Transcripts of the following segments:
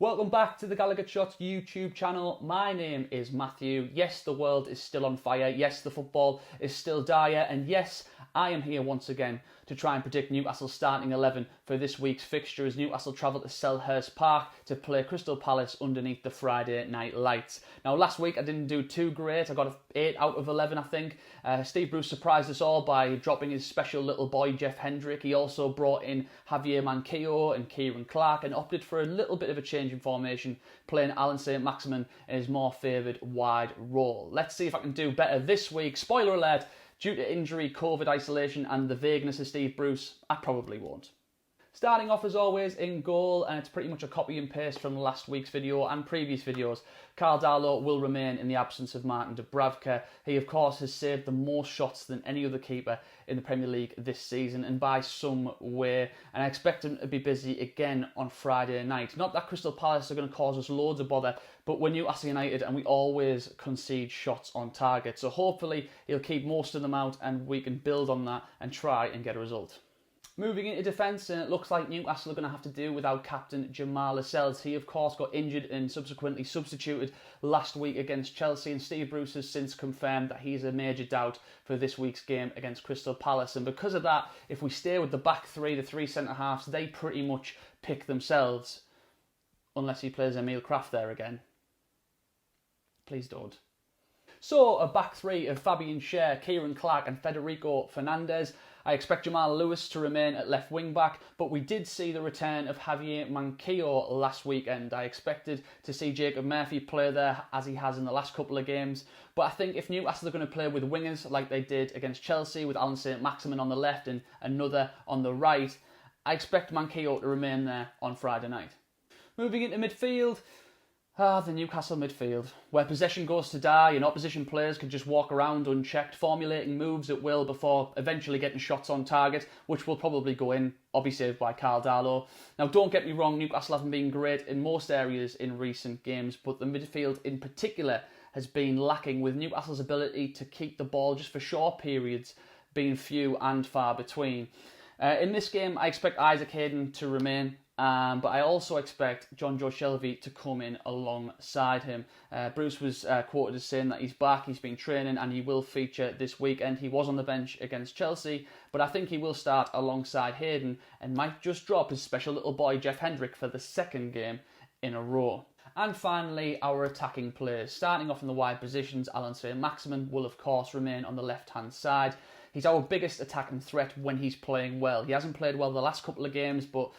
Welcome back to the Gallagher Shots YouTube channel. My name is Matthew. Yes, the world is still on fire. Yes, the football is still dire. And yes, I am here once again to try and predict Newcastle's starting 11 for this week's fixture as Newcastle travel to Selhurst Park to play Crystal Palace underneath the Friday night lights. Now, last week I didn't do too great. I got 8 out of 11, I think. Steve Bruce surprised us all by dropping his special little boy, Jeff Hendrick. He also brought in Javier Manquillo and Kieran Clark and opted for a little bit of a change in formation, playing Alan St-Maximin in his more favoured wide role. Let's see if I can do better this week. Spoiler alert, due to injury, COVID isolation and the vagueness of Steve Bruce, I probably won't. Starting off as always in goal, and it's pretty much a copy and paste from last week's video and previous videos. Karl Darlow will remain in the absence of Martin Dubravka. He of course has saved the most shots than any other keeper in the Premier League this season, and by some way, and I expect him to be busy again on Friday night. Not that Crystal Palace are going to cause us loads of bother, but we're Newcastle United and we always concede shots on target, so hopefully he'll keep most of them out and we can build on that and try and get a result. Moving into defence, and it looks like Newcastle are going to have to do without captain Jamal Lascelles. He, of course, got injured and subsequently substituted last week against Chelsea, and Steve Bruce has since confirmed that he's a major doubt for this week's game against Crystal Palace. And because of that, if we stay with the back three, the three centre-halves, they pretty much pick themselves. Unless he plays Emil Kraft there again. Please don't. So, a back three of Fabian Schär, Kieran Clark and Federico Fernandez. I expect Jamal Lewis to remain at left wing back, but we did see the return of Javier Manquillo last weekend. I expected to see Jacob Murphy play there as he has in the last couple of games, but I think if Newcastle are going to play with wingers like they did against Chelsea with Alan St-Maximin on the left and another on the right, I expect Manquillo to remain there on Friday night. Moving into midfield, the Newcastle midfield, where possession goes to die and opposition players can just walk around unchecked, formulating moves at will before eventually getting shots on target, which will probably go in or be saved by Karl Darlow. Now, don't get me wrong, Newcastle haven't been great in most areas in recent games, but the midfield in particular has been lacking, with Newcastle's ability to keep the ball just for short periods being few and far between. In this game, I expect Isaac Hayden to remain. But I also expect Jonjo Shelvey to come in alongside him. Bruce was quoted as saying that he's back, he's been training and he will feature this weekend. He was on the bench against Chelsea, but I think he will start alongside Hayden and might just drop his special little boy Jeff Hendrick for the second game in a row. And finally, our attacking players. Starting off in the wide positions, Alan St-Maximin will of course remain on the left-hand side. He's our biggest attacking threat when he's playing well. He hasn't played well the last couple of games, but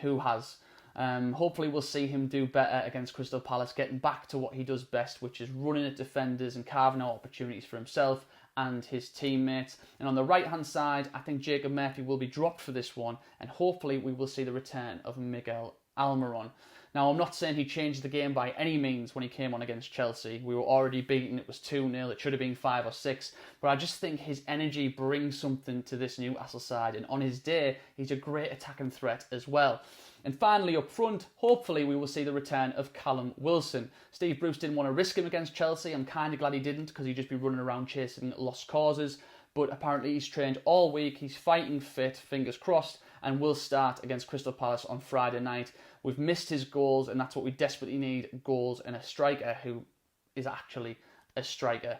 who has? Hopefully we'll see him do better against Crystal Palace, getting back to what he does best, which is running at defenders and carving out opportunities for himself and his teammates. And on the right-hand side, I think Jacob Murphy will be dropped for this one, and hopefully we will see the return of Miguel Almiron. Now, I'm not saying he changed the game by any means when he came on against Chelsea. We were already beaten, it was 2-0, it should have been 5 or 6. But I just think his energy brings something to this Newcastle side, and on his day, he's a great attacking threat as well. And finally, up front, hopefully we will see the return of Callum Wilson. Steve Bruce didn't want to risk him against Chelsea. I'm kind of glad he didn't, because he'd just be running around chasing lost causes. But apparently he's trained all week, he's fighting fit, fingers crossed, and will start against Crystal Palace on Friday night. We've missed his goals, and that's what we desperately need, goals and a striker who is actually a striker.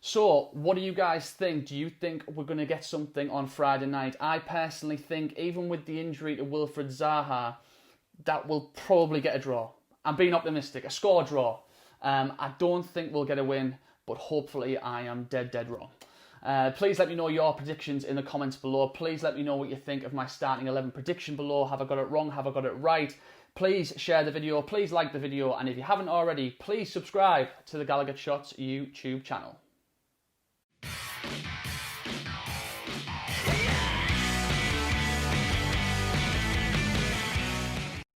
So, what do you guys think? Do you think we're going to get something on Friday night? I personally think, even with the injury to Wilfreid Zaha, that we'll probably get a draw. I'm being optimistic, a score draw. I don't think we'll get a win, but hopefully I am dead wrong. Please let me know your predictions in the comments below. Please let me know what you think of my starting 11 prediction below. Have I got it wrong? Have I got it right? Please share the video. Please like the video. And if you haven't already, please subscribe to the Gallagher Shots YouTube channel.